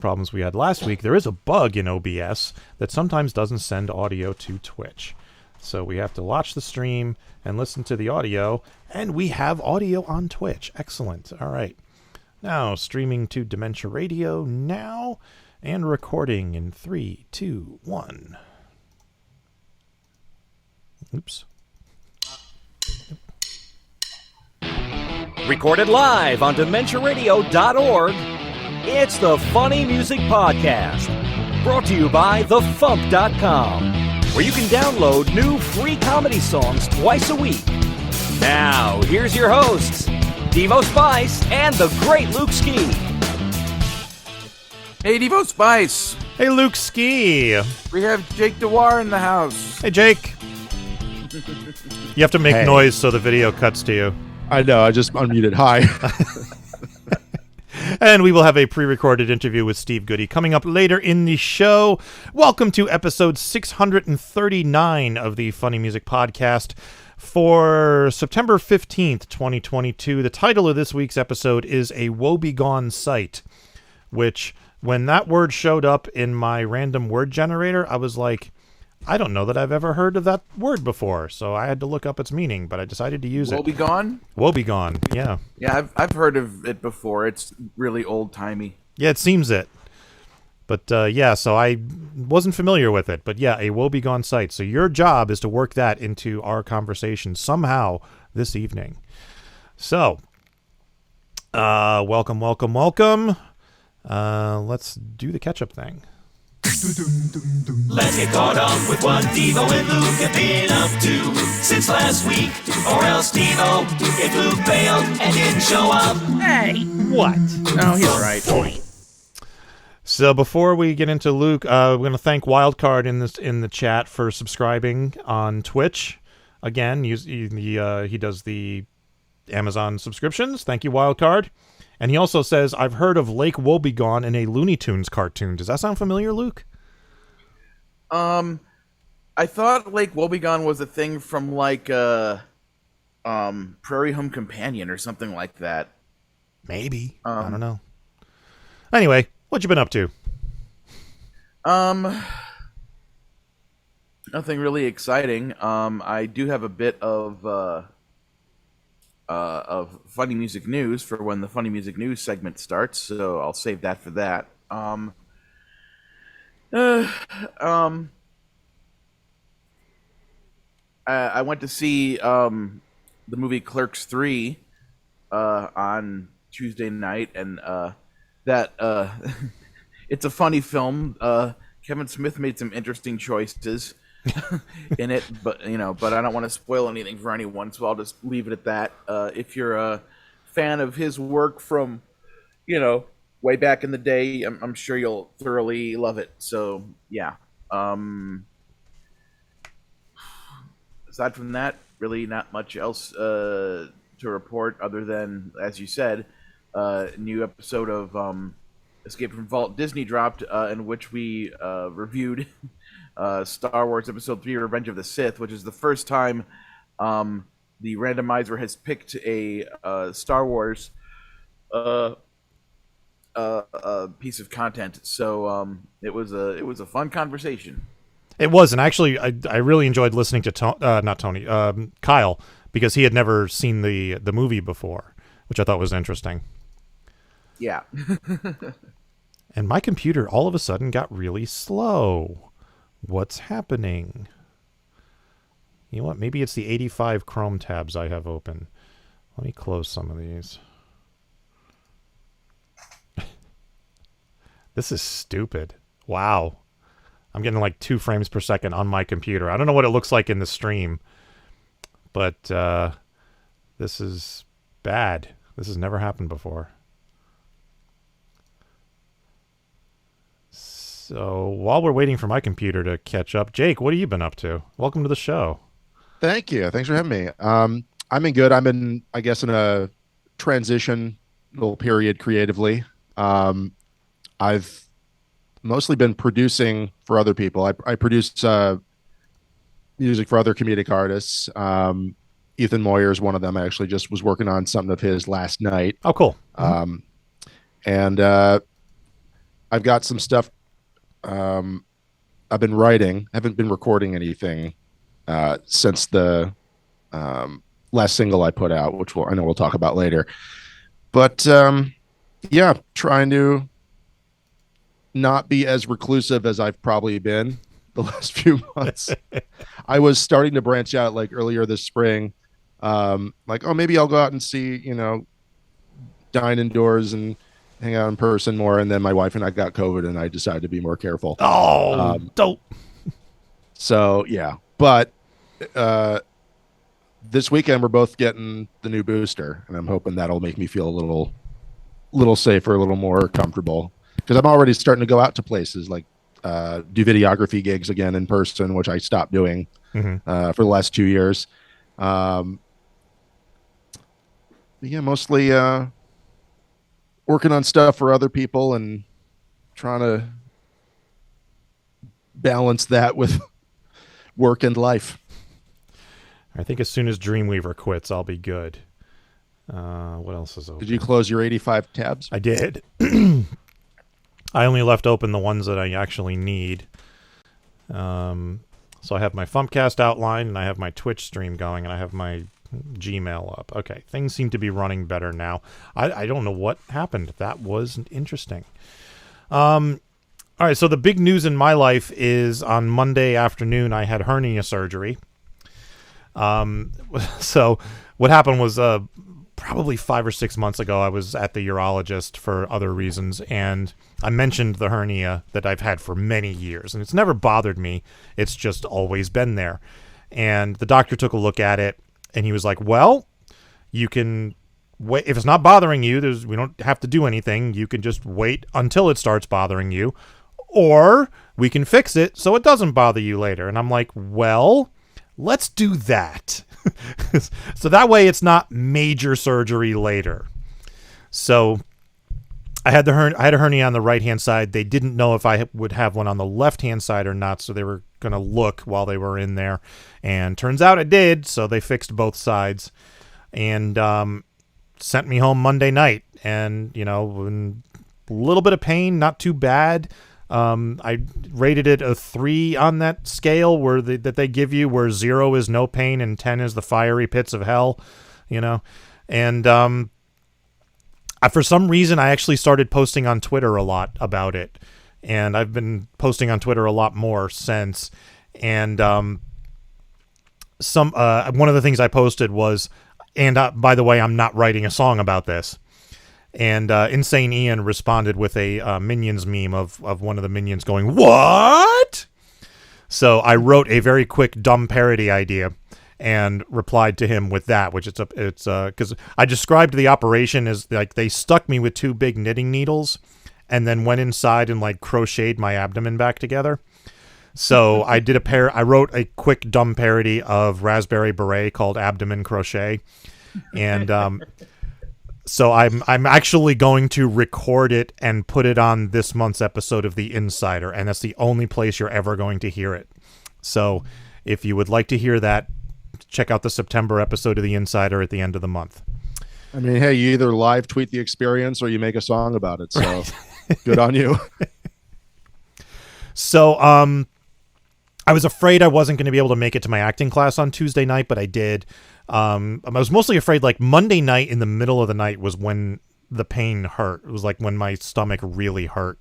problems we had last week, there is a bug in OBS that sometimes doesn't send audio to Twitch. So we have to watch the stream and listen to the audio, and we have audio on Twitch. Excellent. All right. Now, streaming to Dementia Radio now, and recording in 3, 2, 1. Oops. Recorded live on DementiaRadio.org, it's the Funny Music Podcast, brought to you by FuMP.com, where you can download new free comedy songs twice a week. Now, here's your hosts, Devo Spice and the great Luke Ski. Hey, Devo Spice. Hey, Luke Ski. We have Jake Dewar in the house. Hey, Jake. You have to make noise so the video cuts to you. I know, I just unmuted. Hi. And we will have a pre-recorded interview with Steve Goodie coming up later in the show. Welcome to episode 639 of the Funny Music Podcast for September 15th, 2022. The title of this week's episode is A Woebegone Site, which, when that word showed up in my random word generator, I was like, I don't know that I've ever heard of that word before, so I had to look up its meaning, but I decided to use it. Woebegone? Woebegone, yeah. Yeah, I've heard of it before. It's really old-timey. Yeah, it seems it. But, yeah, so I wasn't familiar with it. But, yeah, a woebegone site. So your job is to work that into our conversation somehow this evening. So, welcome. Let's do the catch-up thing. Let's get caught up with what Devo and Luke have been up to since last week. Or else Devo, if Luke bailed and didn't show up. Hey, what? No, he's right. So before we get into Luke, we're going to thank Wildcard in the chat for subscribing on Twitch. Again, he does the Amazon subscriptions. Thank you, Wildcard. And he also says, I've heard of Lake Woebegone in a Looney Tunes cartoon. Does that sound familiar, Luke? I thought Lake Woebegone was a thing from, like, Prairie Home Companion or something like that. Maybe. I don't know. Anyway, what you been up to? Nothing really exciting. I do have a bit of funny music news for when the funny music news segment starts, so I'll save that for that. I went to see the movie Clerks 3 on Tuesday night, and it's a funny film. Kevin Smith made some interesting choices in it, but I don't want to spoil anything for anyone, so I'll just leave it at that. If you're a fan of his work from, way back in the day, I'm sure you'll thoroughly love it. So yeah. Aside from that, really not much else to report other than, as you said, new episode of Escape from Vault Disney dropped, in which we reviewed Star Wars Episode 3, Revenge of the Sith, which is the first time the randomizer has picked a Star Wars piece of content. So it was a fun conversation. It was, and actually, I really enjoyed listening to Kyle, because he had never seen the movie before, which I thought was interesting. Yeah. And my computer all of a sudden got really slow. What's happening? You know what? Maybe it's the 85 Chrome tabs I have open. Let me close some of these. This is stupid. Wow. I'm getting like 2 frames per second on my computer. I don't know what it looks like in the stream, but this is bad. This has never happened before. So while we're waiting for my computer to catch up, Jake, what have you been up to? Welcome to the show. Thank you. Thanks for having me. I'm in good. I'm in, I guess, in a transition little period creatively. I've mostly been producing for other people. I produce music for other comedic artists. Ethan Moyer is one of them. I actually just was working on something of his last night. Oh, cool. And I've got some stuff I've been writing. Haven't been recording anything since the last single I put out, which I know we'll talk about later. But yeah, trying to not be as reclusive as I've probably been the last few months. I was starting to branch out like earlier this spring. Like, oh, maybe I'll go out and see, dine indoors and hang out in person more. And then my wife and I got COVID and I decided to be more careful. Oh, dope. So, yeah. But this weekend, we're both getting the new booster. And I'm hoping that'll make me feel a little safer, a little more comfortable. Because I'm already starting to go out to places like do videography gigs again in person, which I stopped doing for the last 2 years. Yeah, mostly working on stuff for other people and trying to balance that with work and life. I think as soon as Dreamweaver quits, I'll be good. What else is open? Did you close your 85 tabs? I did. I only left open the ones that I actually need. So I have my FuMPCast outline, and I have my Twitch stream going, and I have my Gmail up. Okay, things seem to be running better now. I don't know what happened. That was interesting. All right, so the big news in my life is on Monday afternoon, I had hernia surgery. So what happened was probably 5 or 6 months ago, I was at the urologist for other reasons, and I mentioned the hernia that I've had for many years, and it's never bothered me. It's just always been there. And the doctor took a look at it, and he was like, well, you can wait. If it's not bothering you, we don't have to do anything. You can just wait until it starts bothering you, or we can fix it so it doesn't bother you later. And I'm like, well, let's do that. So that way it's not major surgery later. So I had a hernia on the right-hand side. They didn't know if I would have one on the left-hand side or not, so they were going to look while they were in there. And turns out it did, so they fixed both sides and sent me home Monday night. And, in a little bit of pain, not too bad. I rated it a 3 on that scale that they give you, where 0 is no pain and 10 is the fiery pits of hell, And for some reason, I actually started posting on Twitter a lot about it, and I've been posting on Twitter a lot more since. And one of the things I posted was, and by the way, I'm not writing a song about this. And Insane Ian responded with a Minions meme of one of the Minions going, "What?" So I wrote a very quick dumb parody idea and replied to him with that, which it's because I described the operation as like they stuck me with 2 big knitting needles and then went inside and like crocheted my abdomen back together. So I wrote a quick dumb parody of Raspberry Beret called Abdomen Crochet, and so I'm actually going to record it and put it on this month's episode of The Insider, and that's the only place you're ever going to hear it. So if you would like to hear that, check out the September episode of The Insider at the end of the month. I mean, hey, you either live tweet the experience or you make a song about it, so good on you. So I was afraid I wasn't going to be able to make it to my acting class on Tuesday night, but I did. I was mostly afraid like Monday night in the middle of the night was when the pain hurt. It was like when my stomach really hurt.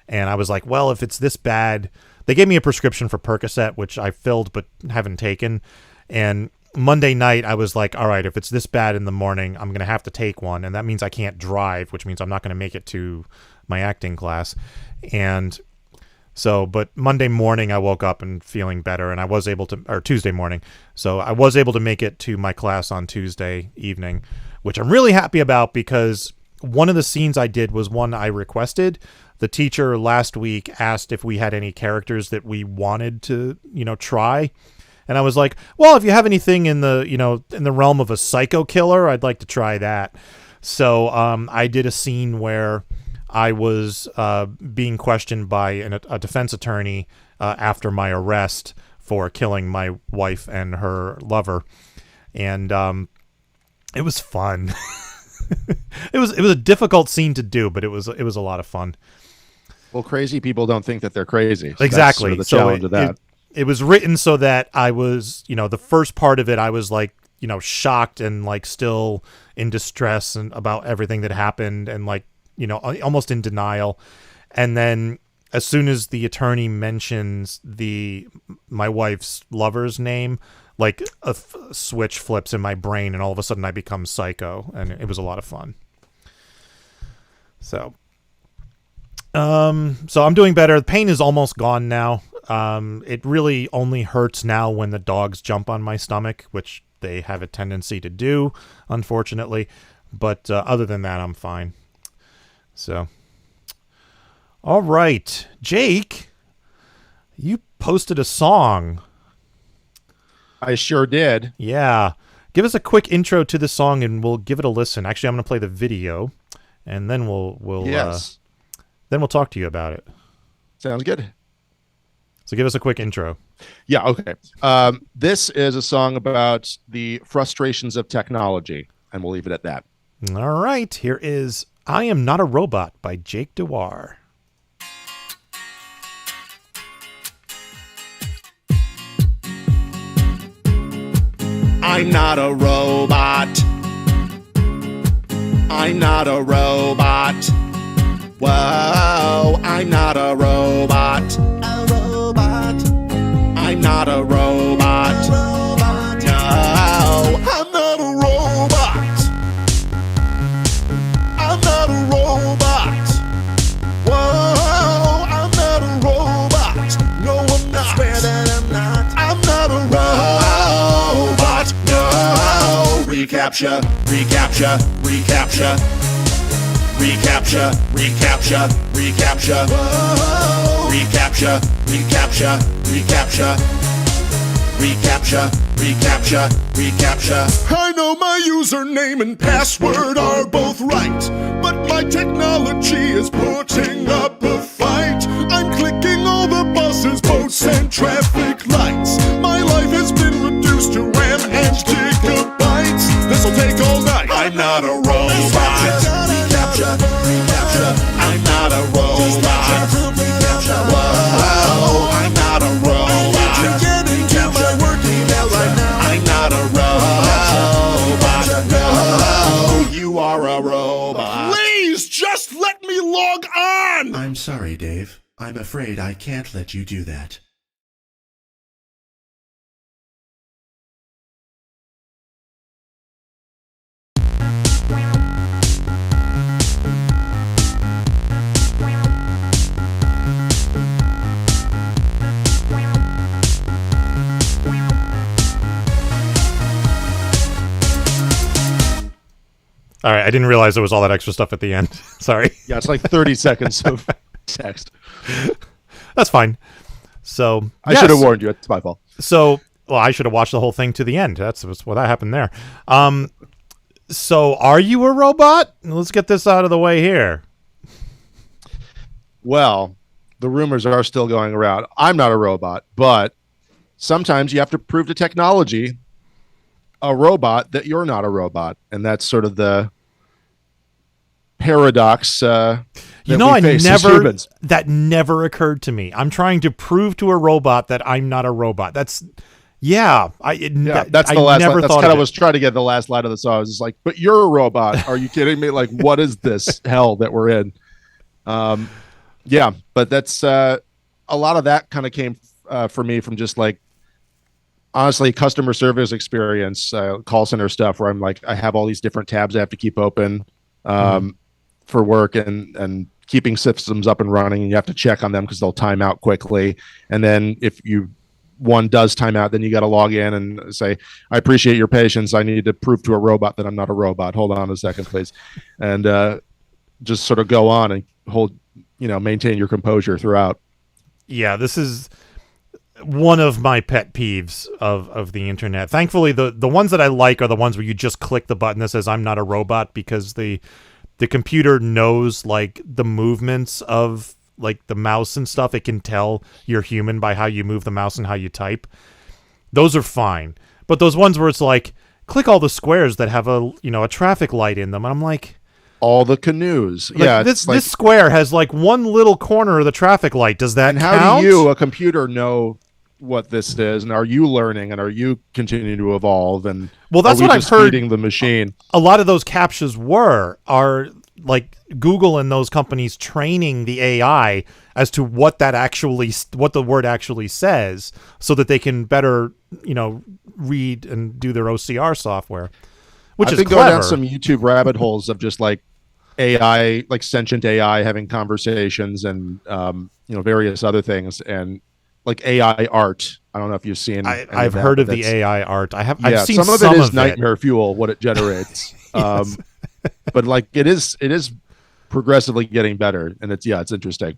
And I was like, well, if it's this bad, they gave me a prescription for Percocet, which I filled but haven't taken. And Monday night I was like, all right, if it's this bad in the morning, I'm going to have to take one. And that means I can't drive, which means I'm not going to make it to my acting class. And so, but Monday morning I woke up and feeling better, and I was able to, or Tuesday morning. So I was able to make it to my class on Tuesday evening, which I'm really happy about because one of the scenes I did was one I requested. The teacher last week asked if we had any characters that we wanted to, try. And I was like, well, if you have anything in the, in the realm of a psycho killer, I'd like to try that. So I did a scene where I was being questioned by a defense attorney after my arrest for killing my wife and her lover, and it was fun. it was a difficult scene to do, but it was a lot of fun. Well, crazy people don't think that they're crazy. So Exactly. That's sort of the challenge of that. It was written so that I was, the first part of it, I was like, shocked and like still in distress and about everything that happened and like, almost in denial. And then as soon as the attorney mentions my wife's lover's name, like a switch flips in my brain and all of a sudden I become psycho, and it was a lot of fun. So I'm doing better. The pain is almost gone now. It really only hurts now when the dogs jump on my stomach, which they have a tendency to do, unfortunately. But other than that, I'm fine. So, all right. Jake, you posted a song. I sure did. Yeah. Give us a quick intro to the song and we'll give it a listen. Actually, I'm going to play the video and then we'll talk to you about it. Sounds good. So give us a quick intro. Yeah, okay. This is a song about the frustrations of technology, and we'll leave it at that. All right. Here is I Am Not a Robot by Jake Dewar. I'm not a robot. I'm not a robot. Whoa, I'm not a robot. A robot. I'm not a robot. No, I'm not a robot. I'm not a robot. Whoa, I'm not a robot. No, I'm not. I swear that I'm not. I'm not a robot. No. Recapture, recapture, recapture. Recapture, recapture, recapture. Whoa. Recapture, recapture, recapture. Recapture, recapture, recapture. I know my username and password are both right, but my technology is putting up a fight. I'm clicking all the buses, boats, and traffic lights. My life has been reduced to RAM and gigabytes. This'll take all night. I'm not a robot. Recapture, recapture. I'm not a robot. Recapture. Whoa, I'm not a robot. Get into my work email right now. I'm not a robot. No, you are a robot. Please, just let me log on. I'm sorry, Dave. I'm afraid I can't let you do that. All right, I didn't realize there was all that extra stuff at the end. Sorry. Yeah, it's like 30 seconds of text. That's fine. So I should have warned you. It's my fault. So, well, I should have watched the whole thing to the end. That's what that happened there. So are you a robot? Let's get this out of the way here. Well, the rumors are still going around. I'm not a robot, but sometimes you have to prove to technology, a robot, that you're not a robot. And that's sort of the paradox that never occurred to me. I'm trying to prove to a robot that I'm not a robot. That's kind of was trying to get the last line of the song. I was just like, but you're a robot. Are you kidding me? Like, what is this hell that we're in? Yeah, but that's a lot of that kind of came for me from just like, honestly, customer service experience, call center stuff where I'm like, I have all these different tabs I have to keep open for work and keeping systems up and running. And you have to check on them because they'll time out quickly. And then if one does time out, then you got to log in and say, I appreciate your patience. I need to prove to a robot that I'm not a robot. Hold on a second, please. And just sort of go on and maintain your composure throughout. Yeah, this is one of my pet peeves of the internet. Thankfully, the ones that I like are the ones where you just click the button that says I'm not a robot, because the computer knows like the movements of like the mouse and stuff. It can tell you're human by how you move the mouse and how you type. Those are fine. But those ones where it's like, click all the squares that have a traffic light in them. And I'm like, all the canoes. Like, this square has like one little corner of the traffic light. Does that and count? how do you, a computer, know what this is? And are you learning? And are you continuing to evolve? And well, that's are we what I've just heard. feeding the machine. A lot of those captchas are like Google and those companies training the AI as to what the word actually says, so that they can better, read and do their OCR software. Which I've is been going clever. down some YouTube rabbit holes of just like AI, like sentient AI having conversations and various other things, and like AI art. I don't know if you've seen. I've heard of the AI art. I've seen some of it is nightmare fuel what it generates. Yes. But like it is progressively getting better, and it's interesting.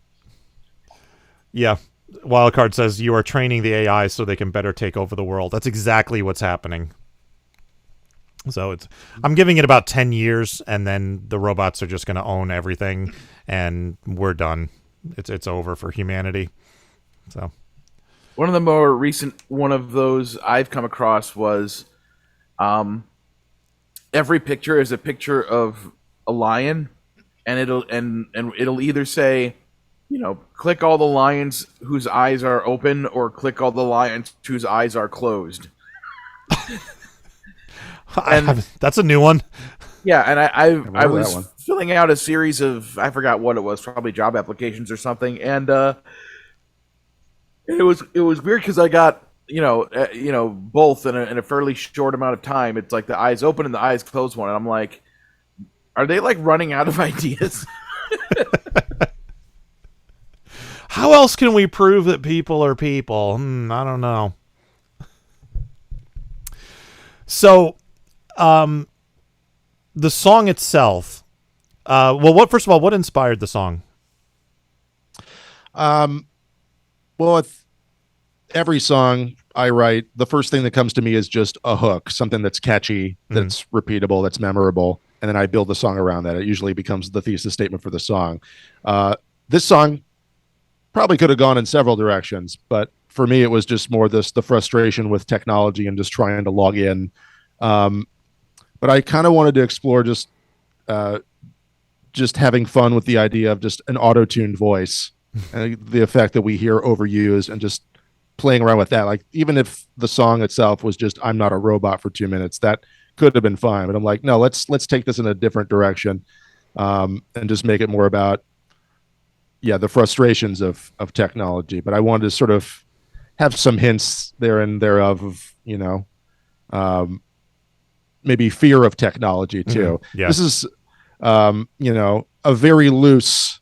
Yeah. Wildcard says you are training the AI so they can better take over the world. That's exactly what's happening. So I'm giving it about 10 years, and then the robots are just going to own everything, and we're done. It's over for humanity. So one of the more recent one of those I've come across was every picture is a picture of a lion, and it'll either say, click all the lions whose eyes are open, or click all the lions whose eyes are closed. And that's a new one. Yeah, and I was one. filling out a series of, I forgot what it was, probably job applications or something, and it was weird because I got both in a fairly short amount of time. It's like the eyes open and the eyes closed one, and I'm like, are they like running out of ideas? How else can we prove that people are people? I don't know. So, the song itself. First of all, what inspired the song? Well, every song I write, the first thing that comes to me is just a hook, something that's catchy, that's repeatable, that's memorable, and then I build the song around that. It usually becomes the thesis statement for the song. This song probably could have gone in several directions, but for me, it was just more the frustration with technology and just trying to log in. But I kind of wanted to explore just having fun with the idea of just an auto-tuned voice and the effect that we hear overused, and just playing around with that. Like, even if the song itself was just "I'm not a robot" for 2 minutes, that could have been fine. But I'm like, no, let's take this in a different direction, and just make it more about the frustrations of technology. But I wanted to sort of have some hints there and thereof of maybe fear of technology too. Yeah. This is a very loose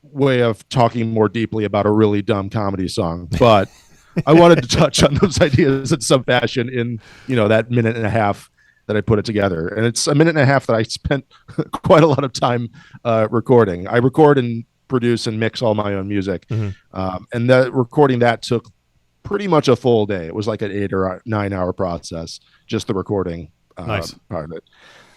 way of talking more deeply about a really dumb comedy song, but I wanted to touch on those ideas in some fashion in that minute and a half that I put it together. And it's a minute and a half that I spent quite a lot of time recording. I record and produce and mix all my own music, and recording that took pretty much a full day. It was like an 8 or 9 hour process, just the recording Nice. part of it.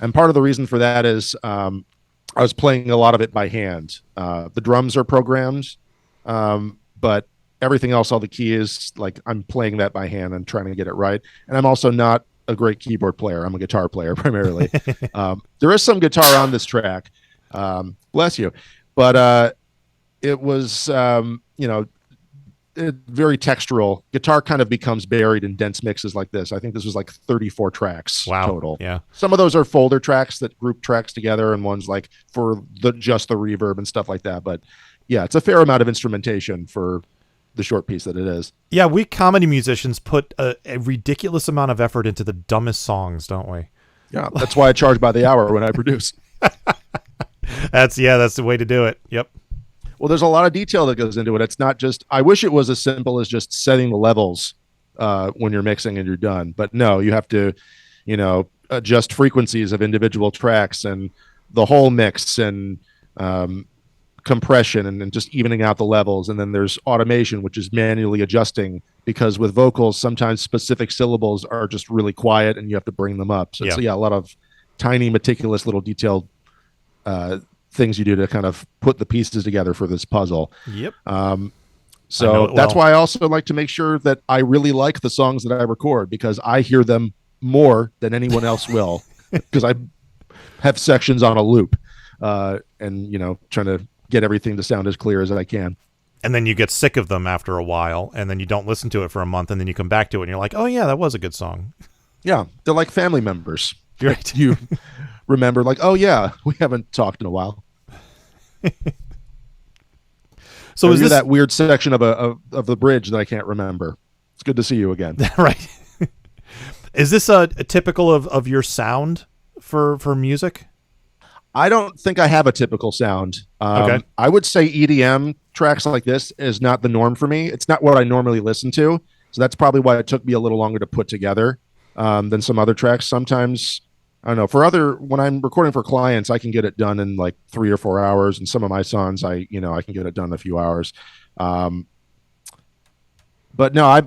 And part of the reason for that is I was playing a lot of it by hand. The drums are programmed, but everything else, all the keys, like I'm playing that by hand and trying to get it right. And I'm also not a great keyboard player. I'm a guitar player primarily. There is some guitar on this track. Bless you. But it was, very textural. Guitar kind of becomes buried in dense mixes like this. I think this was like 34 tracks total. Yeah. Some of those are folder tracks that group tracks together, and one's like for just the reverb and stuff like that. But yeah, it's a fair amount of instrumentation for the short piece that it is. Yeah, we comedy musicians put a ridiculous amount of effort into the dumbest songs, don't we? Yeah, that's why I charge by the hour when I produce. That's the way to do it. Yep. Well, there's a lot of detail that goes into it. It's not just, I wish it was as simple as just setting the levels when you're mixing and you're done. But no, you have to, adjust frequencies of individual tracks and the whole mix and compression and just evening out the levels. And then there's automation, which is manually adjusting, because with vocals, sometimes specific syllables are just really quiet and you have to bring them up. So it's a lot of tiny, meticulous little detailed things you do to kind of put the pieces together for this puzzle. Yep. So that's why I also like to make sure that I really like the songs that I record, because I hear them more than anyone else will, because I have sections on a loop, and trying to get everything to sound as clear as I can. And then you get sick of them after a while, and then you don't listen to it for a month, and then you come back to it, and you're like, oh yeah, that was a good song. Yeah, they're like family members. Right. You remember, like, oh yeah, we haven't talked in a while. So is this that weird section of the bridge that I can't remember? It's good to see you again. Right? Is this a typical of your sound for music? I don't think I have a typical sound. Okay. I would say EDM tracks like this is not the norm for me. It's not what I normally listen to, so that's probably why it took me a little longer to put together than some other tracks. Sometimes, I don't know, when I'm recording for clients, I can get it done in like 3 or 4 hours, and some of my songs, I can get it done in a few hours. But no,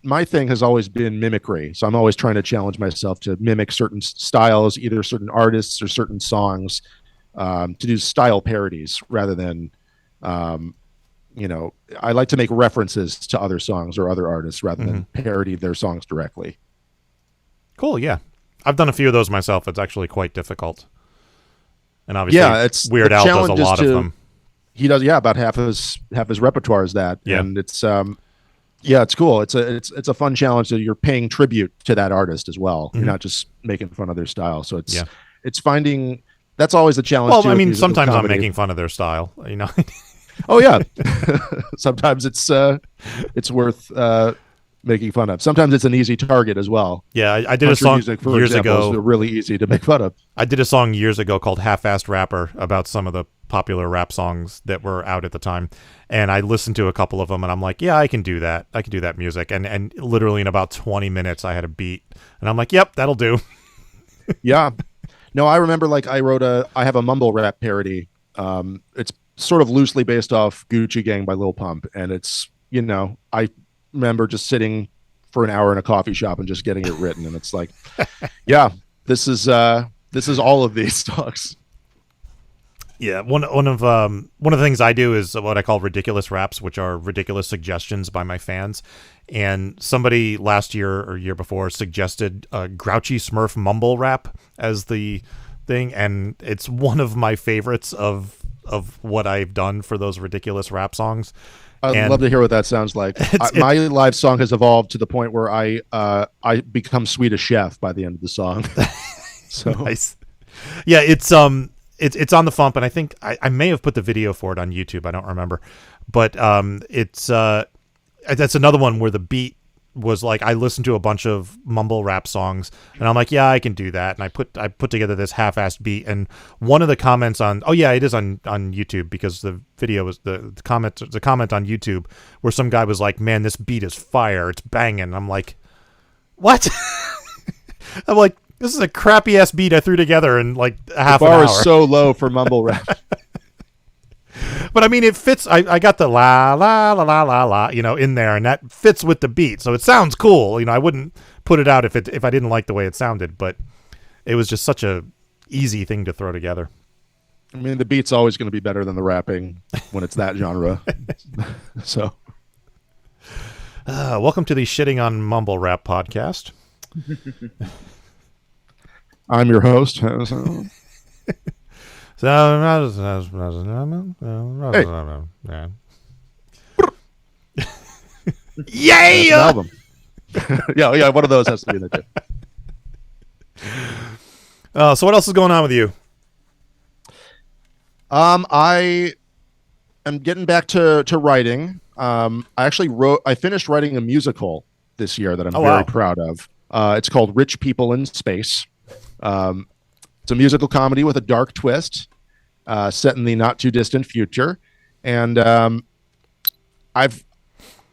my thing has always been mimicry. So I'm always trying to challenge myself to mimic certain styles, either certain artists or certain songs, to do style parodies rather than, I like to make references to other songs or other artists rather than parody their songs directly. Cool. Yeah. I've done a few of those myself. It's actually quite difficult. And obviously Weird Al does a lot of them. He does. Yeah. About half his repertoire is that. Yeah. And it's, it's cool. It's a fun challenge that you're paying tribute to that artist as well. You're not just making fun of their style. So it's finding, that's always the challenge. Well, too, I mean, sometimes comedy. I'm making fun of their style, Oh yeah. Sometimes it's worth making fun of. Sometimes it's an easy target as well. Yeah, I did a song years ago. Is really easy to make fun of. I did a song years ago called Half-Assed Rapper about some of the popular rap songs that were out at the time. And I listened to a couple of them and I'm like, yeah, I can do that. I can do that music. And literally in about 20 minutes, I had a beat. And I'm like, yep, that'll do. Yeah. No, I remember I have a mumble rap parody. It's sort of loosely based off Gucci Gang by Lil Pump. And it's, I remember just sitting for an hour in a coffee shop and just getting it written. And it's like, yeah, this is all of these songs. Yeah, one of the things I do is what I call ridiculous raps, which are ridiculous suggestions by my fans. And somebody last year or year before suggested Grouchy Smurf mumble rap as the thing, and it's one of my favorites of what I've done for those ridiculous rap songs. I'd love to hear what that sounds like. My live song has evolved to the point where I become Swedish Chef by the end of the song. So nice. Yeah, it's on the FuMP, and I think I may have put the video for it on YouTube. I don't remember, but that's another one where the beat was like, I listened to a bunch of mumble rap songs and I'm like, yeah, I can do that. And I put together this half-assed beat, and one of the comments it is on YouTube, because the video was the comment on YouTube where some guy was like, man, this beat is fire. It's banging. I'm like, what? I'm like, this is a crappy ass beat I threw together in like half an hour. The bar is so low for mumble rap. But I mean, it fits. I got the la la la la la la, in there, and that fits with the beat, so it sounds cool. I wouldn't put it out if I didn't like the way it sounded, but it was just such a easy thing to throw together. I mean, the beat's always going to be better than the rapping when it's that genre. So, welcome to the Shitting on Mumble Rap podcast. I'm your host. Hey. Yeah. Album. yeah, one of those has to be in there too. So what else is going on with you? I am getting back to writing. I finished writing a musical this year that I'm very proud of. It's called Rich People in Space. It's a musical comedy with a dark twist, set in the not too distant future. And I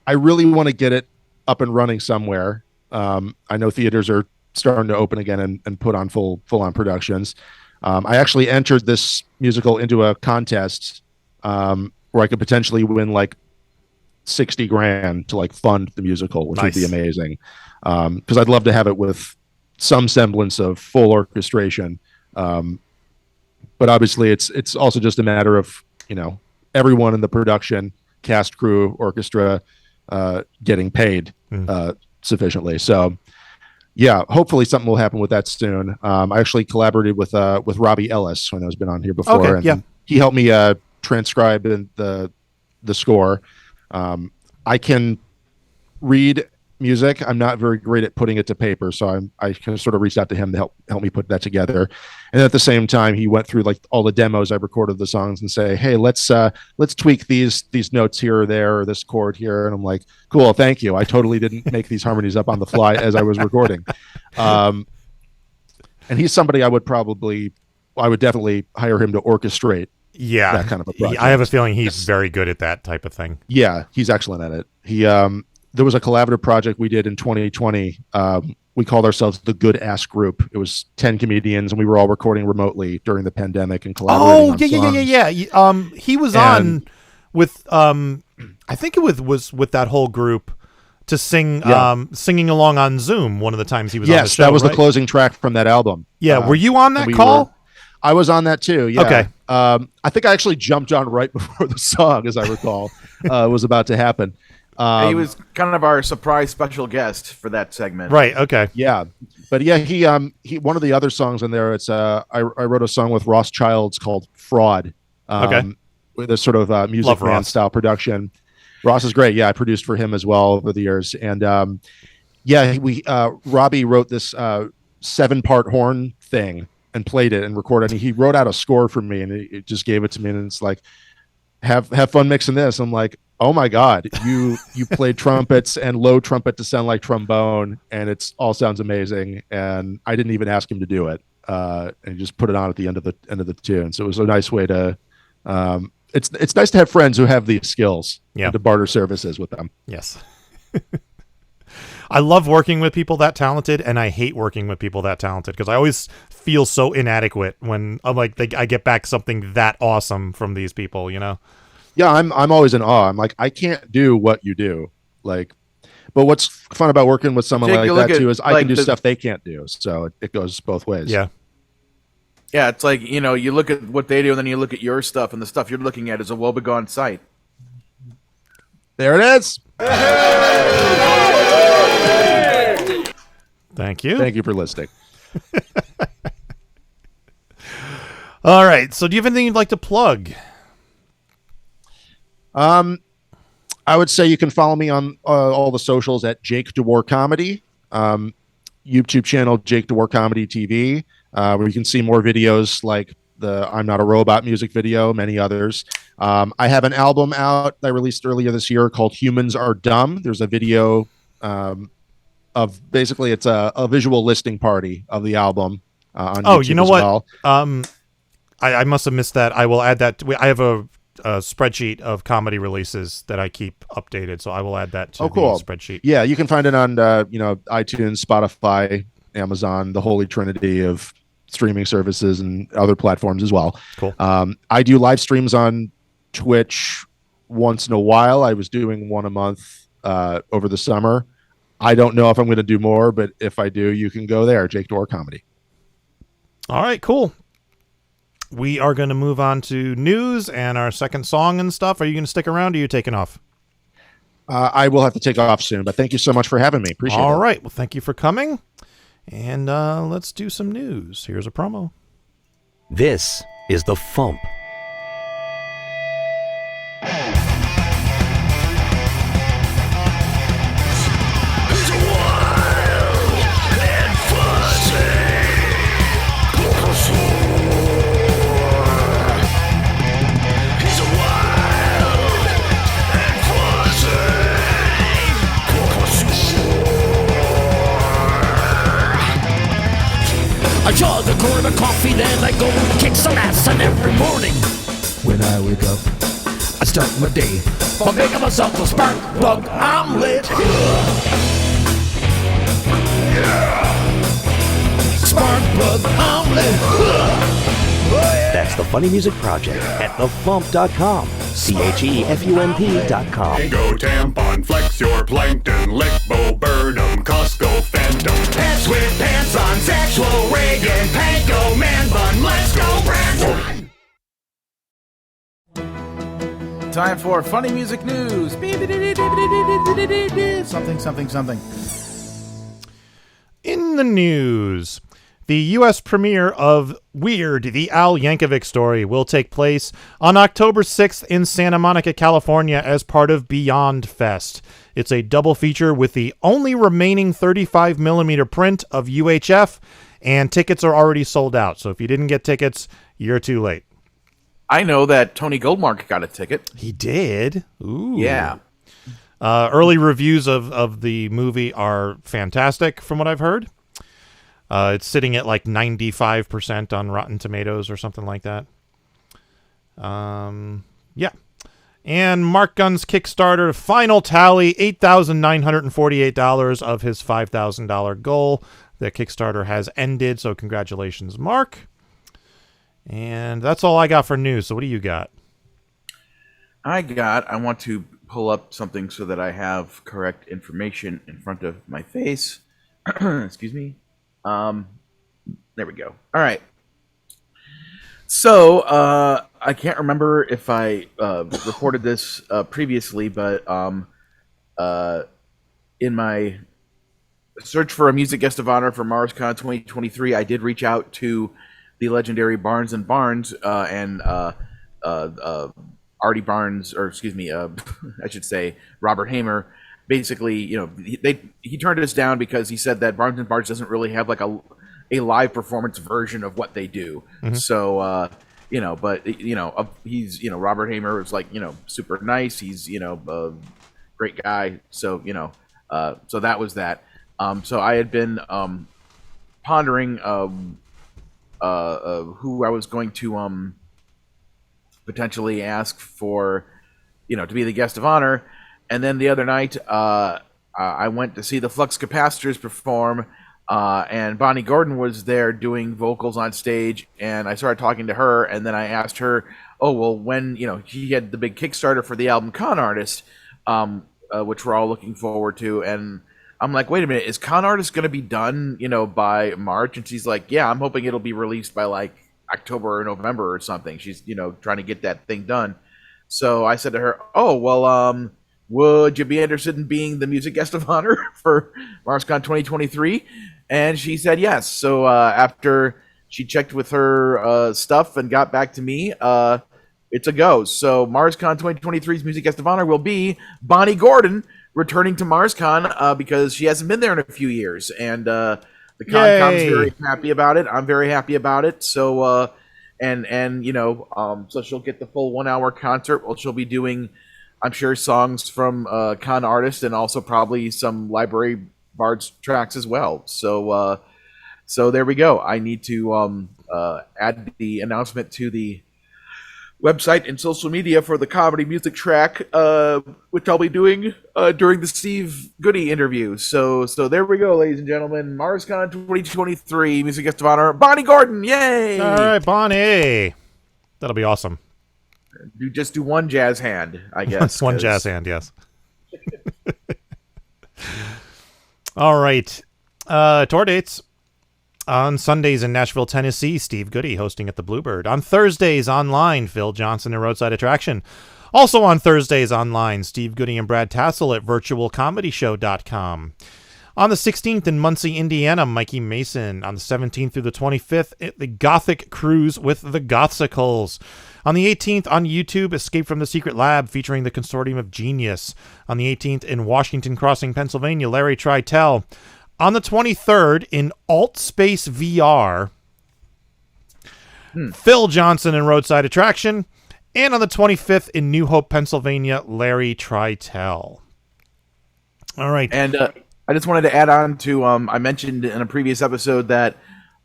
really want to get it up and running somewhere. I know theaters are starting to open again and put on full on productions. I actually entered this musical into a contest where I could potentially win like $60,000 to like fund the musical, which would be amazing. Because I'd love to have it with some semblance of full orchestration. But obviously it's also just a matter of, everyone in the production, cast, crew, orchestra, getting paid sufficiently. So yeah, hopefully something will happen with that soon. I actually collaborated with Robbie Ellis when I was been on here before, Okay, and yeah. he helped me transcribe the score. I can read music. I'm not very great at putting it to paper, so I kind of sort of reached out to him to help me put that together. And at the same time, he went through like all the demos I recorded the songs and say, hey, let's tweak these notes here or there, or this chord here. And I'm like, cool, thank you. I totally didn't make these harmonies up on the fly as I was recording. And he's somebody I would definitely hire him to orchestrate. Yeah, that kind of a project. I have a feeling he's very good at that type of thing. Yeah, he's excellent at it. He there was a collaborative project we did in 2020. We called ourselves the Good Ass Group. It was 10 comedians, and we were all recording remotely during the pandemic and collaborating. Yeah. He was on with I think it was with that whole group to sing singing along on Zoom one of the times he was on the show. That was right? the closing track from that album. Yeah, were you on that call? I was on that too. Yeah. Okay. I think I actually jumped on right before the song, as I recall, was about to happen. He was kind of our surprise special guest for that segment. Right. Okay. Yeah. But yeah, he one of the other songs in there, it's I wrote a song with Ross Childs called Fraud. With a sort of Music Man style production. Ross is great. Yeah, I produced for him as well over the years. And Robbie wrote this 7-part horn thing and played it and recorded it. He wrote out a score for me, and it just gave it to me, and it's like, have fun mixing this. I'm like, oh my God, you played trumpets and low trumpet to sound like trombone, and it's all sounds amazing. And I didn't even ask him to do it. And he just put it on at the end of the tune. So it was a nice way to it's nice to have friends who have these skills and to barter services with them. Yes. I love working with people that talented, and I hate working with people that talented because I always feel so inadequate when I'm like, I get back something that awesome from these people, you know? Yeah, I'm always in awe. I'm like, I can't do what you do. Like, but what's fun about working with someone like that too is I can do stuff they can't do. So it goes both ways. Yeah. Yeah, it's like, you know, you look at what they do and then you look at your stuff, and the stuff you're looking at is a Woebegone site. There it is. Thank you. Thank you for listening. All right. So do you have anything you'd like to plug? I would say you can follow me on all the socials at Jake Dewar Comedy, YouTube channel Jake Dewar Comedy TV, where you can see more videos like the I'm Not a Robot music video, many others. I have an album out that I released earlier this year called Humans Are Dumb. There's a video of basically it's a visual listing party of the album on YouTube you know as what? well. I must have missed that. I will add that. I have a spreadsheet of comedy releases that I keep updated, so I will add that to the spreadsheet. Yeah, you can find it on iTunes, Spotify, Amazon, the holy trinity of streaming services and other platforms as well. Cool. I do live streams on Twitch once in a while. I was doing one a month over the summer. I don't know if I'm going to do more, but if I do, you can go there, Jake Dewar Comedy. All right, cool. We are going to move on to news and our second song and stuff. Are you going to stick around, or are you taking off? I will have to take off soon, but thank you so much for having me. Appreciate it. All right. Well, thank you for coming. And let's do some news. Here's a promo. This is the FuMP. I chug a quart of coffee, then I go kick some ass, and every morning when I wake up, I start my day by making myself a spark plug omelet. Spark plug omelet. That's the Funny Music Project at thefump.com. CHEFUMP.com. Go tampon, flex your plankton, lick Bo Burnham, Costco Phantom. Pants with pants on, sexual Reagan, panko, man bun, let's go Brandon. Time for funny music news. Something. In the news, the U.S. premiere of Weird, the Al Yankovic story, will take place on October 6th in Santa Monica, California, as part of Beyond Fest. It's a double feature with the only remaining 35mm print of UHF, and tickets are already sold out. So if you didn't get tickets, you're too late. I know that Tony Goldmark got a ticket. He did? Ooh. Yeah. Early reviews of the movie are fantastic, from what I've heard. It's sitting at like 95% on Rotten Tomatoes or something like that. Yeah. And Marc Gunn's Kickstarter final tally, $8,948 of his $5,000 goal. The Kickstarter has ended, so congratulations, Marc. And that's all I got for news. So what do you got? I want to pull up something so that I have correct information in front of my face. Excuse me. There we go. All right. So, I can't remember if I reported this previously, but in my search for a music guest of honor for MarsCon 2023, I did reach out to the legendary Barnes and Barnes and Artie Barnes, or excuse me, I should say Robert Hamer. Basically, you know, he turned us down because he said that Barnes and Barnes doesn't really have like a live performance version of what they do. Mm-hmm. So, you know, but you know, he's, you know, Robert Hamer is like, you know, super nice. He's, you know, a great guy. So, you know, so that was that. So I had been pondering who I was going to potentially ask for, you know, to be the guest of honor. And then the other night, I went to see the Flux Capacitors perform, and Bonnie Gordon was there doing vocals on stage, and I started talking to her, and then I asked her, oh, well, when, you know, he had the big Kickstarter for the album Con Artist, which we're all looking forward to, and I'm like, wait a minute, is Con Artist going to be done, you know, by March? And she's like, yeah, I'm hoping it'll be released by, like, October or November or something. She's, you know, trying to get that thing done. So I said to her, oh, well, would you be interested in being the music guest of honor for MarsCon 2023? And she said yes. So after she checked with her stuff and got back to me, it's a go. So MarsCon 2023's music guest of honor will be Bonnie Gordon, returning to MarsCon because she hasn't been there in a few years. And the Concom's very happy about it. I'm very happy about it. So, and you know, so she'll get the full 1 hour concert. Well, she'll be doing, I'm sure, songs from Con Artist and also probably some Library Bards tracks as well. So, so there we go. I need to add the announcement to the website and social media for the comedy music track, which I'll be doing during the Steve Goodie interview. So there we go, ladies and gentlemen. MarsCon 2023 music guest of honor, Bonnie Gordon. Yay! All right, Bonnie. That'll be awesome. You just do one jazz hand, I guess. One jazz hand, yes. All right. Tour dates. On Sundays in Nashville, Tennessee, Steve Goodie hosting at the Bluebird. On Thursdays online, Phil Johnson and Roadside Attraction. Also on Thursdays online, Steve Goodie and Brad Tassel at virtualcomedyshow.com. On the 16th in Muncie, Indiana, Mikey Mason. On the 17th through the 25th, at the Gothic Cruise with the Gothsicles. On the 18th on YouTube, Escape from the Secret Lab featuring the Consortium of Genius. On the 18th in Washington Crossing, Pennsylvania, Larry Trytel. On the 23rd in Alt Space VR, Phil Johnson and Roadside Attraction. And on the 25th in New Hope, Pennsylvania, Larry Trytel. All right. And I just wanted to add on to, I mentioned in a previous episode that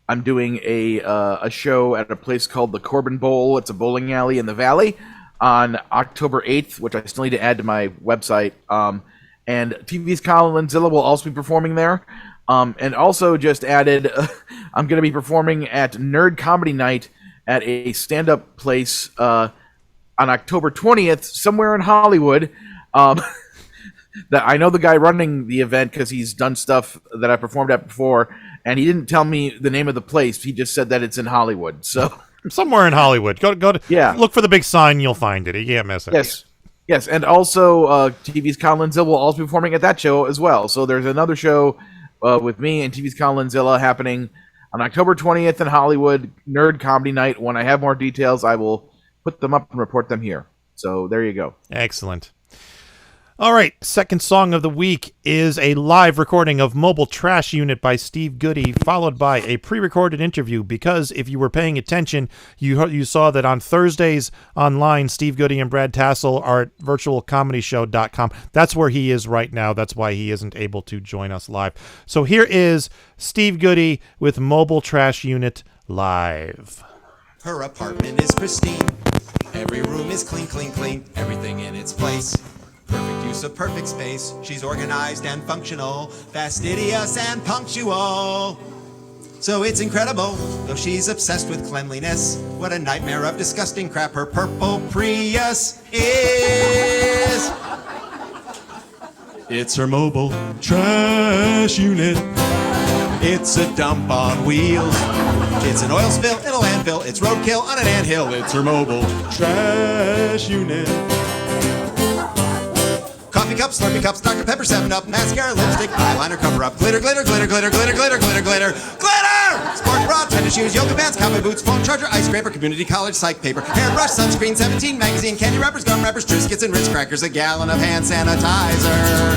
I'm doing a show at a place called the Corbin Bowl. It's a bowling alley in the Valley on October 8th, which I still need to add to my website. And TV's Colin Lanzilla will also be performing there. And also just added, I'm going to be performing at Nerd Comedy Night at a stand-up place on October 20th, somewhere in Hollywood. That I know the guy running the event because he's done stuff that I performed at before, and he didn't tell me the name of the place. He just said that it's in Hollywood. So somewhere in Hollywood. Go to look for the big sign. You'll find it. You can't miss it. Yes, and also TV's Colin Zill will also be performing at that show as well. So there's another show with me and TV's Colin Zilla happening on October 20th in Hollywood, Nerd Comedy Night. When I have more details, I will put them up and report them here. So there you go. Excellent. All right, second song of the week is a live recording of Mobile Trash Unit by Steve Goodie, followed by a pre-recorded interview, because if you were paying attention, you saw that on Thursdays online, Steve Goodie and Brad Tassel are at virtualcomedyshow.com. That's where he is right now. That's why he isn't able to join us live. So here is Steve Goodie with Mobile Trash Unit live. Her apartment is pristine. Every room is clean, clean, clean. Everything in its place. Perfect use of perfect space. She's organized and functional, fastidious and punctual. So it's incredible, though she's obsessed with cleanliness. What a nightmare of disgusting crap her purple Prius is. It's her mobile trash unit. It's a dump on wheels. It's an oil spill in a landfill. It's roadkill on an anthill. It's her mobile trash unit. Coffee cups, Slurpee cups, Dr. Pepper, 7-Up, mascara, lipstick, eyeliner, cover-up, glitter, glitter, glitter, glitter, glitter, glitter, glitter, glitter, glitter! Sports bra, tennis shoes, yoga pants, cowboy boots, phone charger, ice scraper, community college, psych paper, hairbrush, sunscreen, 17 magazine, candy wrappers, gum wrappers, Triscuits and Ritz crackers, a gallon of hand sanitizer.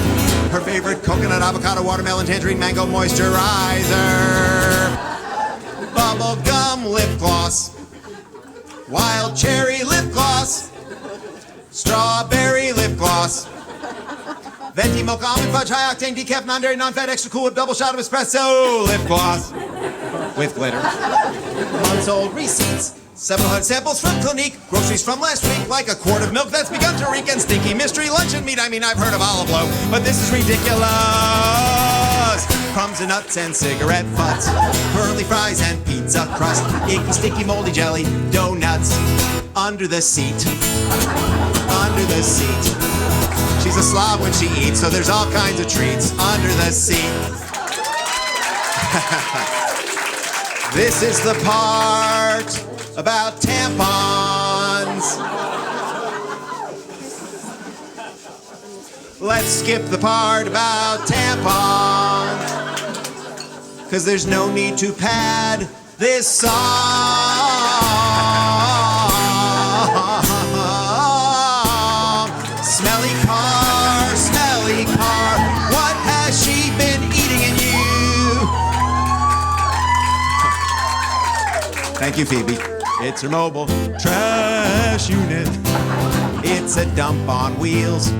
Her favorite coconut, avocado, watermelon, tangerine, mango moisturizer. Bubble gum lip gloss. Wild cherry lip gloss. Strawberry lip gloss. Venti milk almond fudge high octane decaf non-dairy non-fat extra cool with double shot of espresso lip gloss with glitter. Months old receipts. 700 samples from Clinique, groceries from last week, like a quart of milk that's begun to reek, and stinky mystery luncheon meat. I mean, I've heard of olive oil, but this is ridiculous. Crumbs and nuts and cigarette butts, pearly fries and pizza crust, icky, sticky, moldy jelly, donuts, under the seat, under the seat. She's a slob when she eats, so there's all kinds of treats under the seat. This is the part about tampons. Let's skip the part about tampons, 'cause there's no need to pad this song. Smelly car, what has she been eating in you? Thank you, Phoebe. It's her mobile trash unit. It's a dump on wheels.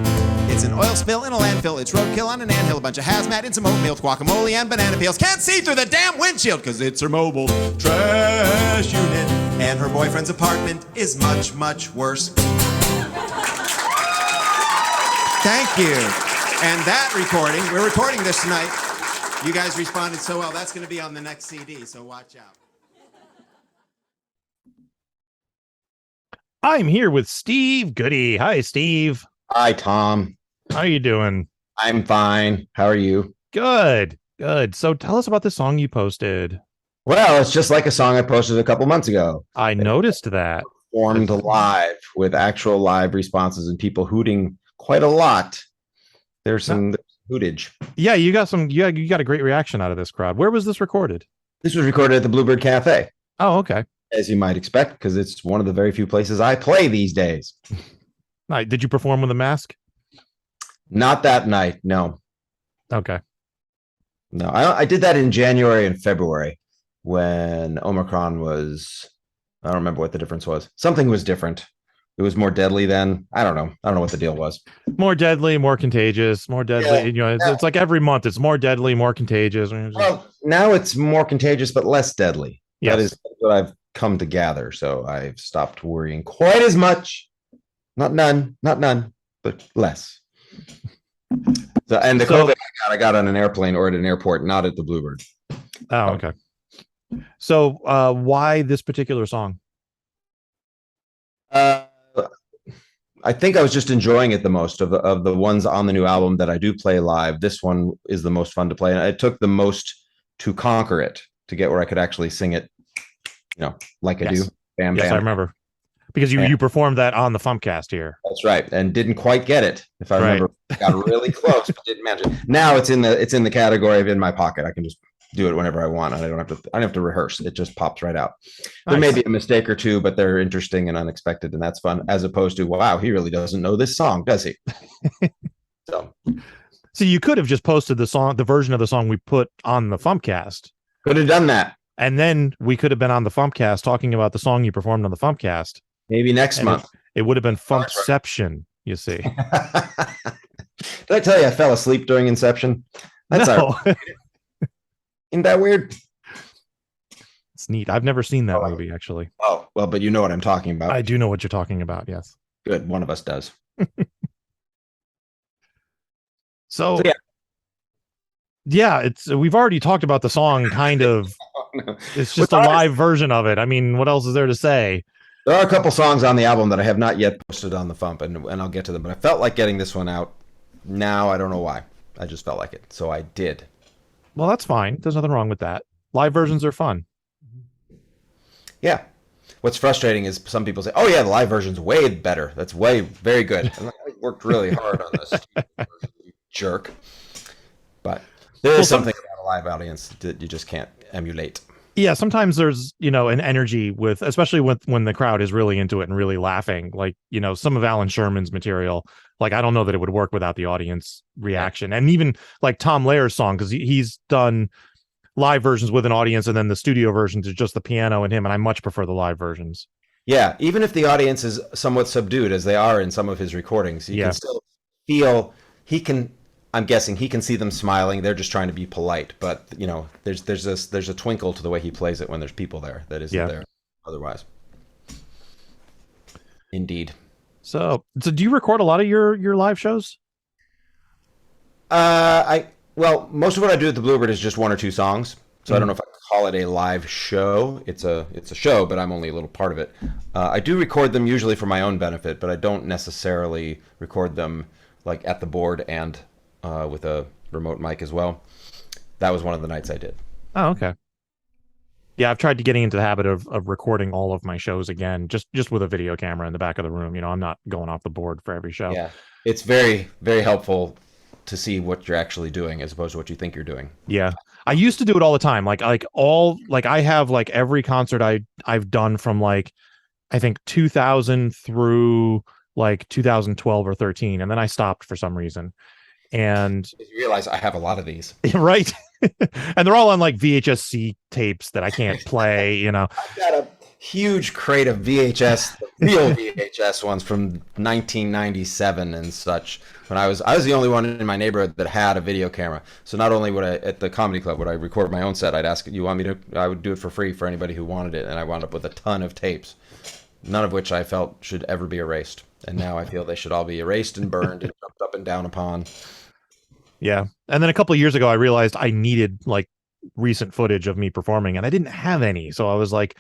It's an oil spill in a landfill. It's roadkill on an anthill. A bunch of hazmat in some oatmeal, guacamole and banana peels. Can't see through the damn windshield because it's her mobile trash unit. And her boyfriend's apartment is much, much worse. Thank you. And that recording, we're recording this tonight. You guys responded so well. That's going to be on the next CD, so watch out. I'm here with Steve Goodie. Hi, Steve. Hi, Tom. How are you doing? I'm fine. How are you? Good. So tell us about the song you posted. Well, it's just like a song I posted a couple months ago. I noticed that. Performed live with actual live responses and people hooting quite a lot. There's some hootage. Yeah, you got a great reaction out of this crowd. Where was this recorded? This was recorded at the Bluebird Cafe. Oh, okay. As you might expect, because it's one of the very few places I play these days. Right. Did you perform with a mask? Not that night, no. Okay. No, I did that in January and February when Omicron was, I don't remember what the difference was. Something was different. It was more deadly then. I don't know what the deal was. More deadly, more contagious, more deadly. Yeah, it's like every month. It's more deadly, more contagious. Well, now it's more contagious, but less deadly. Yes. That is what I've come to gather. So I've stopped worrying quite as much. Not none, but less. And the COVID I got on an airplane or at an airport, not at the Bluebird. Oh, okay. So why this particular song? I think I was just enjoying it the most of the ones on the new album that I do play live. This one is the most fun to play. And it took the most to conquer it, to get where I could actually sing it, like I do. Bam, yes, bam. I remember. Because you performed that on the FuMPCast here. That's right, and didn't quite get it. If I remember, got really close, but didn't manage it. Now it's in the category of in my pocket. I can just do it whenever I want. I don't have to rehearse. It just pops right out. There may be a mistake or two, but they're interesting and unexpected, and that's fun. As opposed to, wow, he really doesn't know this song, does he? So you could have just posted the version of the song we put on the FuMPCast. Could have done that, and then we could have been on the FuMPCast talking about the song you performed on the FuMPCast. Maybe next month. It would have been FuMPception, you see. Did I tell you I fell asleep during Inception? That's Isn't that weird? It's neat. I've never seen that movie, actually. Oh, well, but you know what I'm talking about. I do know what you're talking about, yes. Good. One of us does. So yeah, we've already talked about the song, kind of. It's just a live version of it. I mean, what else is there to say? There are a couple songs on the album that I have not yet posted on the FuMP, and I'll get to them. But I felt like getting this one out now. I don't know why. I just felt like it, so I did. Well, that's fine. There's nothing wrong with that. Live versions are fun. Yeah. What's frustrating is some people say, "Oh yeah, the live version's way better. That's very good." And I worked really hard on this, jerk. But there is something about a live audience that you just can't emulate. Yeah, sometimes there's, an energy especially when the crowd is really into it and really laughing. Like, some of Alan Sherman's material, like, I don't know that it would work without the audience reaction. And even like Tom Lehrer's song, because he's done live versions with an audience, and then the studio versions is just the piano and him, and I much prefer the live versions. Yeah, even if the audience is somewhat subdued, as they are in some of his recordings, you can still feel I'm guessing he can see them smiling. They're just trying to be polite, but there's a twinkle to the way he plays it when there's people there that isn't there otherwise. Indeed. So do you record a lot of your live shows? Most of what I do at the Bluebird is just one or two songs. So I don't know if I call it a live show. It's a show, but I'm only a little part of it. I do record them usually for my own benefit, but I don't necessarily record them like at the board and with a remote mic as well. That was one of the nights I did. Oh, okay. Yeah, I've tried to getting into the habit of recording all of my shows again, just with a video camera in the back of the room. I'm not going off the board for every show. Yeah, it's very, very helpful to see what you're actually doing as opposed to what you think you're doing. Yeah, I used to do it all the time. I have like every concert I've done from like I think 2000 through like 2012 or 13, and then I stopped for some reason. And you realize I have a lot of these, right? And they're all on like VHS-C tapes that I can't play. I've got a huge crate of VHS, real VHS ones from 1997 and such. When I was the only one in my neighborhood that had a video camera. So not only would I at the comedy club would I record my own set, I'd ask, "You want me to?" I would do it for free for anybody who wanted it, and I wound up with a ton of tapes, none of which I felt should ever be erased. And now I feel they should all be erased and burned and jumped up and down upon. Yeah. And then a couple of years ago, I realized I needed like recent footage of me performing, and I didn't have any. So I was like,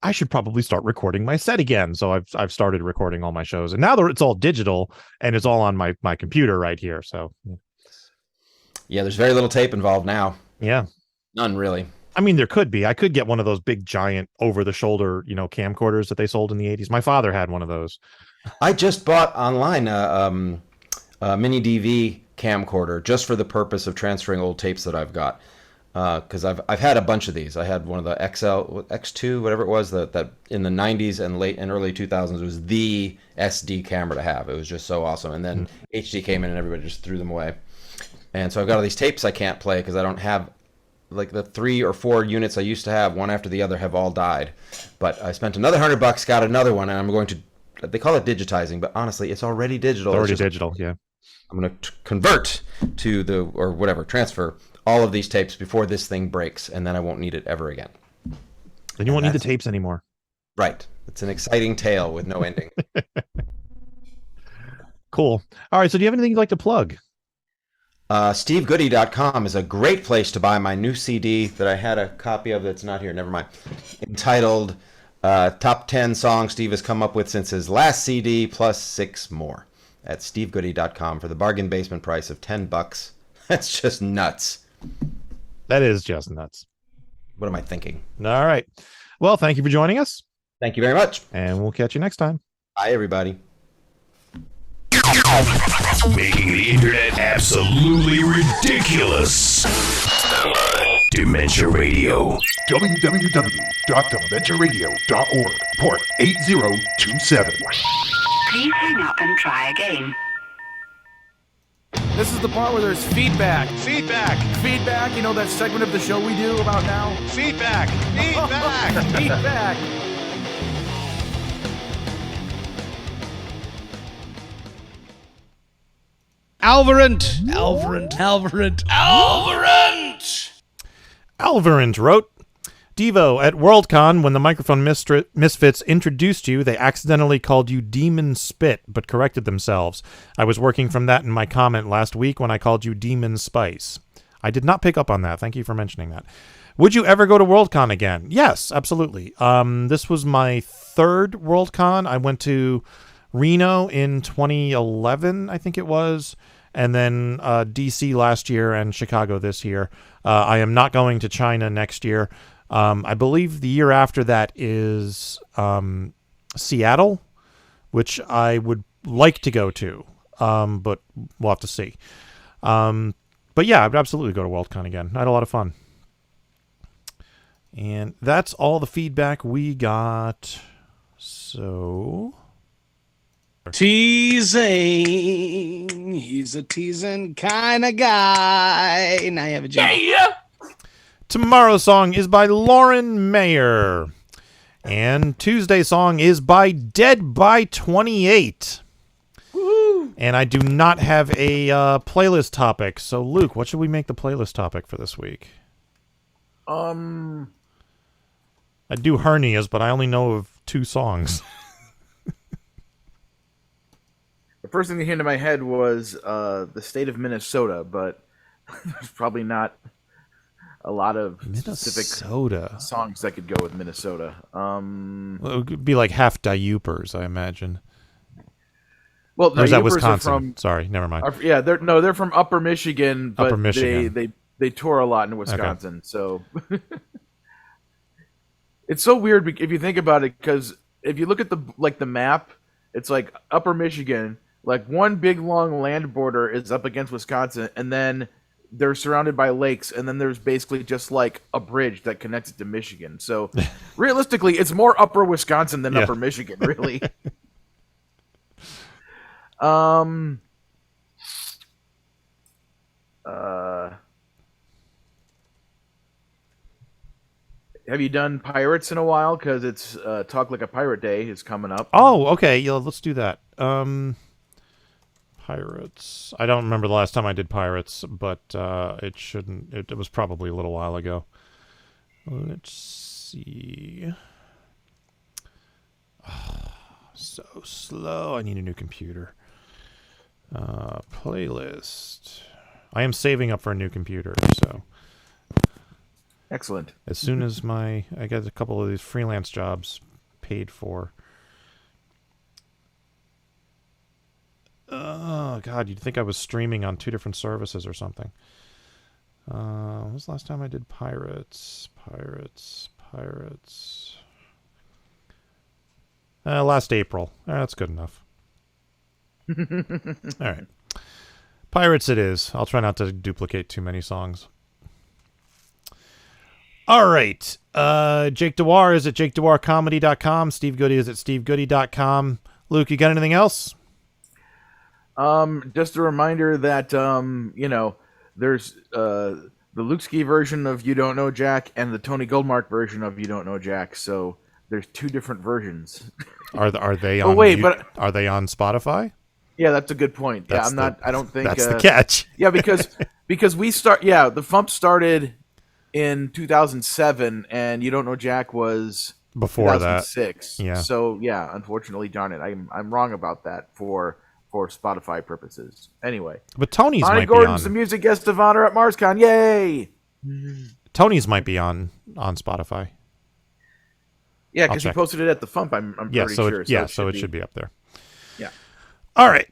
I should probably start recording my set again. So I've started recording all my shows, and now that it's all digital and it's all on my computer right here. So yeah, there's very little tape involved now. Yeah. None really. I mean, there could be. I could get one of those big giant over the shoulder, camcorders that they sold in the 80s. My father had one of those. I just bought online a mini DV camcorder just for the purpose of transferring old tapes that I've got, because I've had a bunch of these. I had one of the X2, whatever it was, that in the 90s and late and early 2000s was the SD camera to have. It was just so awesome. And then HD came in and everybody just threw them away. And so I've got all these tapes I can't play because I don't have, like, the 3 or 4 units I used to have, one after the other, have all died. But I spent another $100, got another one, and I'm going to, they call it digitizing, but honestly, it's already digital. It's already digital, yeah. I'm going to convert to transfer all of these tapes before this thing breaks, and then I won't need it ever again. Then you won't need the tapes anymore. Right. It's an exciting tale with no ending. Cool. All right, so do you have anything you'd like to plug? SteveGoodie.com is a great place to buy my new CD that I had a copy of that's not here. Never mind. Entitled Top 10 Songs Steve has come up with since his last CD, plus 6 more. At SteveGoodie.com for the bargain basement price of $10. That's just nuts. That is just nuts. What am I thinking? All right. Well, thank you for joining us. Thank you very much. And we'll catch you next time. Bye, everybody. Making the internet absolutely ridiculous. Dementia Radio. www.dementiaradio.org. Port 8027. Please hang up and try again. This is the part where there's feedback. Feedback. You know that segment of the show we do about now? Feedback. Feedback. Alvarant wrote, Devo, at Worldcon, when the Microphone Misfits introduced you, they accidentally called you Demon Spit, but corrected themselves. I was working from that in my comment last week when I called you Demon Spice. I did not pick up on that. Thank you for mentioning that. Would you ever go to Worldcon again? Yes, absolutely. This was my third Worldcon. I went to Reno in 2011, I think it was, and then DC last year and Chicago this year. I am not going to China next year. I believe the year after that is Seattle, which I would like to go to, but we'll have to see. But yeah, I'd absolutely go to Worldcon again. I had a lot of fun. And that's all the feedback we got. So... Teasing. He's a teasing kind of guy. Now you have a joke. Yeah. Tomorrow's song is by Lauren Mayer. And Tuesday's song is by Dead by 28. Woo-hoo. And I do not have a playlist topic. So, Luke, what should we make the playlist topic for this week? I do hernias, but I only know of 2 songs. The first thing that came to my head was the state of Minnesota, but there's probably not a lot of specific songs that could go with Minnesota. Well, it would be like half Diupers, I imagine. Well, or is that Wisconsin? Sorry, never mind. They're from Upper Michigan, but Upper Michigan. They tour a lot in Wisconsin, okay. So it's so weird if you think about it, because if you look at the map, it's like Upper Michigan, like one big long land border is up against Wisconsin, and then they're surrounded by lakes, and then there's basically just like a bridge that connects it to Michigan. So realistically, it's more Upper Wisconsin than Upper Michigan, really. Have you done Pirates in a while? Because it's Talk Like a Pirate Day is coming up. Oh, okay. Yeah, let's do that. Pirates. I don't remember the last time I did Pirates, but it was probably a little while ago. Let's see. Oh, so slow. I need a new computer. Playlist. I am saving up for a new computer, so... Excellent. As soon as I get a couple of these freelance jobs paid for. Oh, God, you'd think I was streaming on 2 different services or something. When was the last time I did Pirates? Last April. That's good enough. All right. Pirates it is. I'll try not to duplicate too many songs. All right. Jake Dewar is at jakedewarcomedy.com. Steve Goodie is at stevegoodie.com. Luke, you got anything else? Just a reminder that, there's the Luke Ski version of You Don't Know Jack and the Tony Goldmark version of You Don't Know Jack. So there's 2 different versions. Are they on? Are they on Spotify? Yeah, that's a good point. I don't think that's the catch. Yeah, because the FuMP started in 2007, and You Don't Know Jack was before 2006. That. Yeah. So yeah, unfortunately, darn it, I'm wrong about that for Spotify purposes. Anyway, but Tony's Bonnie might Gordon's be on. the music guest of honor at MarsCon. Yay! Tony's might be on Spotify. Yeah, because he posted it at the FuMP. I'm pretty sure. So it should be up there. Yeah. All right.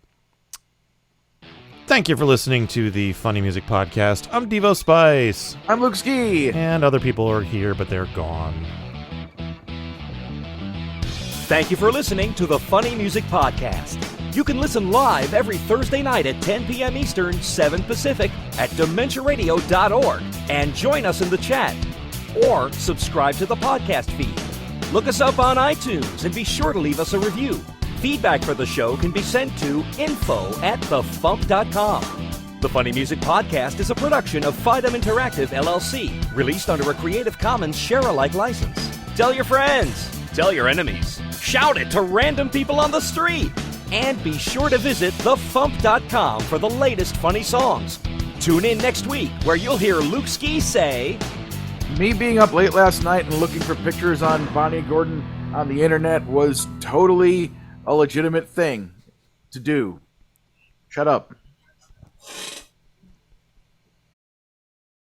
Thank you for listening to the Funny Music Podcast. I'm Devo Spice. I'm Luke Ski. And other people are here, but they're gone. Thank you for listening to the Funny Music Podcast. You can listen live every Thursday night at 10 p.m. Eastern, 7 Pacific at DementiaRadio.org and join us in the chat. Or subscribe to the podcast feed. Look us up on iTunes and be sure to leave us a review. Feedback for the show can be sent to info@thefump.com. The Funny Music Podcast is a production of Fidem Interactive, LLC, released under a Creative Commons share-alike license. Tell your friends. Tell your enemies. Shout it to random people on the street. And be sure to visit thefump.com for the latest funny songs. Tune in next week where you'll hear Luke Ski say, Me being up late last night and looking for pictures on Bonnie Gordon on the internet was totally a legitimate thing to do. Shut up.